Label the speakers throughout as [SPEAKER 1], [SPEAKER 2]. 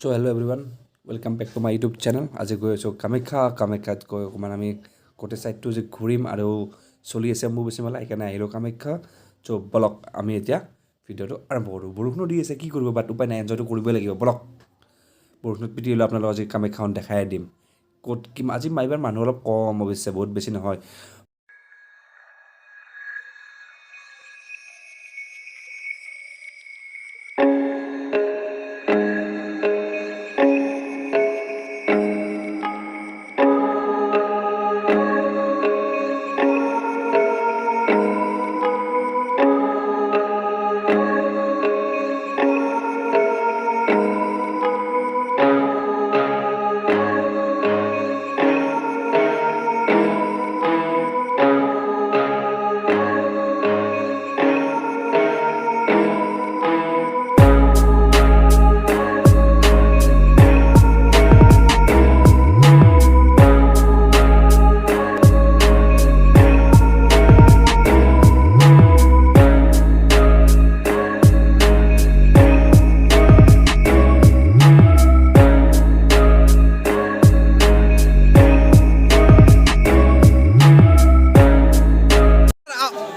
[SPEAKER 1] So hello everyone, welcome back to my YouTube channel. আজি গৈ আছো কামাখ্যাত গৈ অকণমান আমি গোটেই চাইডটো যে ঘূৰিম আৰু চলি আছে মোৰ বেছি মেলা সেইকাৰণে আহিলোঁ কামাখ্যা। চ' বলক আমি এতিয়া ভিডিঅ'টো আৰম্ভ কৰোঁ। বৰষুণো দি আছে, কি কৰিব বাট উপায় নাই, এনজয়টো কৰিবই লাগিব। বলক বৰষুণত পিটি হ'লেও আপোনালোকক আজি কামাখ্যাখন দেখাই দিম। ক'ত কি আজি মাইবাৰ মানুহ অলপ কম, অৱশ্যে বহুত বেছি নহয়।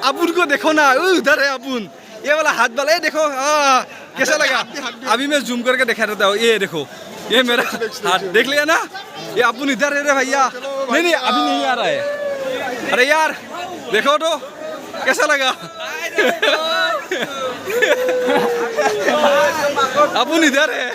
[SPEAKER 2] अपुन को देखो ना, उधर है अपुन, ये वाला हाथ वाला, ये देखो कैसा लगा। अभी मैं जूम करके दिखा देता हूँ, ये देखो, ये मेरा हाथ देख लिया ना, ये अपुन इधर है रे भैया। नहीं अभी नहीं आ रहा है। अरे यार देखो तो कैसा लगा। अपुन इधर है।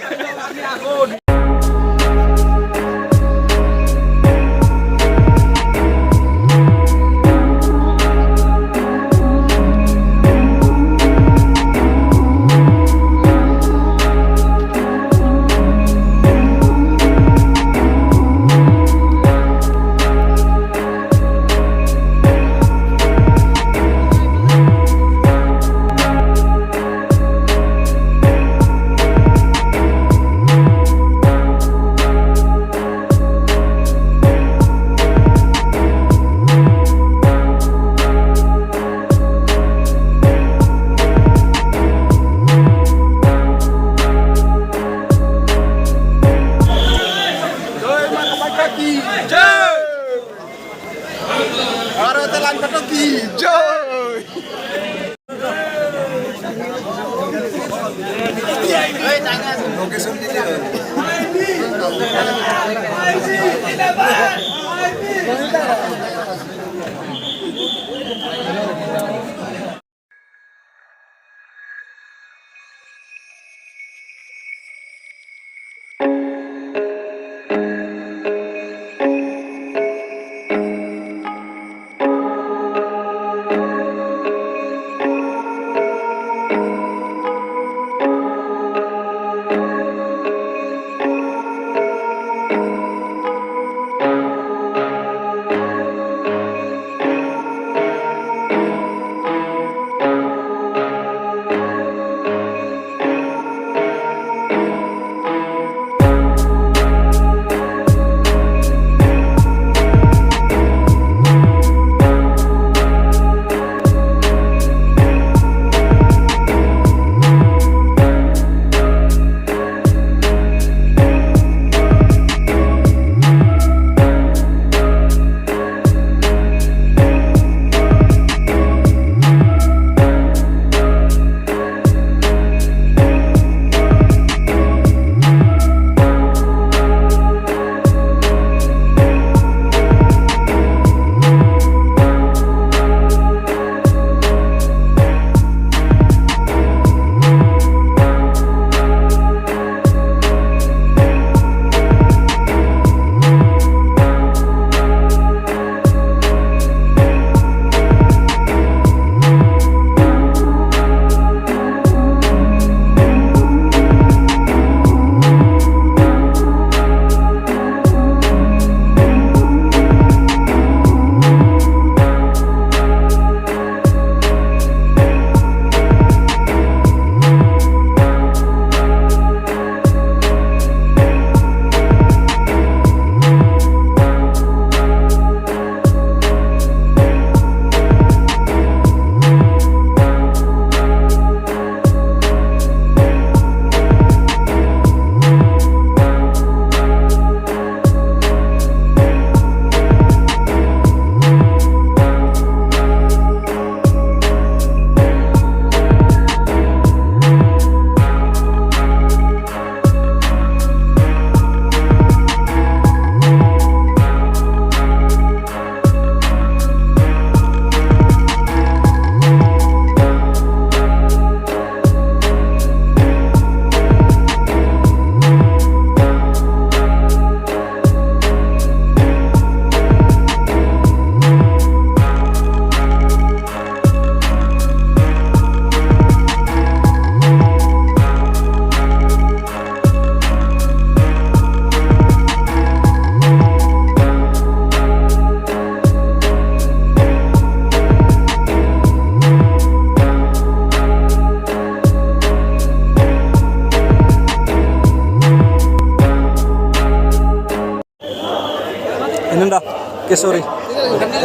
[SPEAKER 1] কেশৰী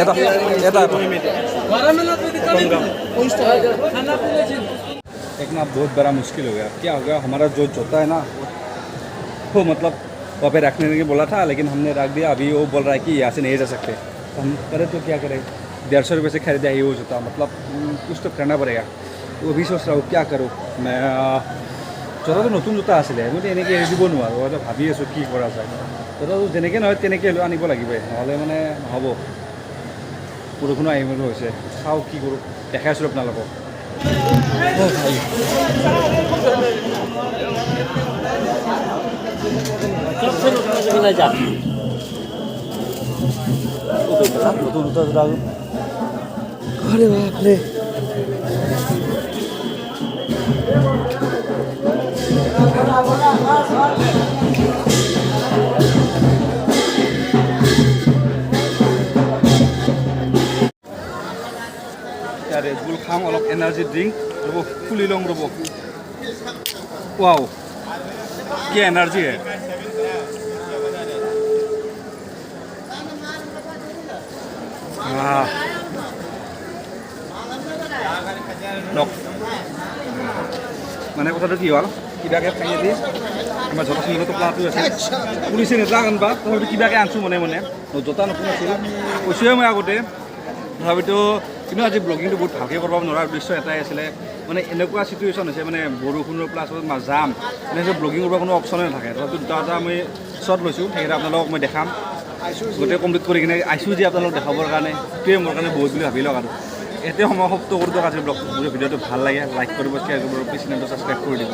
[SPEAKER 1] এটা এটা
[SPEAKER 2] एक ना बहुत बड़ा मुश्किल हो गया। क्या हो गया, हमारा जो जूता है ना वो मतलब वहाँ पे रखने के बोला था, लेकिन हमने रख दिया। अभी वो बोल रहा है कि यहाँ से नहीं जा सकते। तो हम करें तो क्या करें, 150 रुपये से खरीदा है वो जूता, मतलब कुछ तो करना पड़ेगा। वो भी सोच रहा हूँ क्या करूँ मैं। জোতাটো নতুন জোতা আছিলে, মই এনেকৈ এৰি দিব নোৱাৰোঁ। মই ভাবি আছোঁ কি কৰা যায়। জোতাটো যেনেকৈ নহয় তেনেকৈ লৈ আনিব লাগিবই, নহ'লে মানে নহ'ব। বৰষুণো আহিবলৈ হৈছে, চাওঁ কি কৰোঁ, দেখাই আছোঁ আপোনালোকক। নতুন জোতা আরে বাপরে Red Bull খাম, অলপ এনার্জি ড্রিঙ্ক রব, খুলি লং রব। ওয়াও কি এনার্জি है। মানে কথাটো কি হ'ল, কিবাকৈ খাই দি আমাৰ জোতা চিঙিটো প্লাটো আছে, পুলিচে নেযাওঁ বা তথাপিতো কিবাকৈ আনছোঁ মনে মনে। জোতা নতুন আছিল, কৈছোঁহে মই আগতে, তথাপিতো কিন্তু আজি ব্লগিংটো বহুত ভালকৈ কৰিব নোৱাৰাৰ উদ্দেশ্য এটাই আছিলে। মানে এনেকুৱা চিটুৱেশ্যন হৈছে, মানে বৰষুণৰ প্লাছ যাম, মানে ব্লগিং কৰিব কোনো অপশ্যনে নাথাকে। তথাপিতো দুটা এটা মই শ্বট লৈছোঁ, সেইকেইটা আপোনালোকক মই দেখাম। গোটেই কমপ্লিট কৰি কিনে আহিছোঁ যে আপোনালোকক দেখাবৰ কাৰণে, সেইটোৱে মোৰ কাৰণে বহুত বুলি ভাবি লওক। আৰু এতিয়া সময় সমাপ্ত কৰি দিয়ক আজি ব্লগটো। ভিডিঅ'টো ভাল লাগে লাইক কৰিব, শ্বেয়াৰ কৰিব, প্লিজ চেনেলটো ছাবস্ক্ৰাইব কৰি দিব।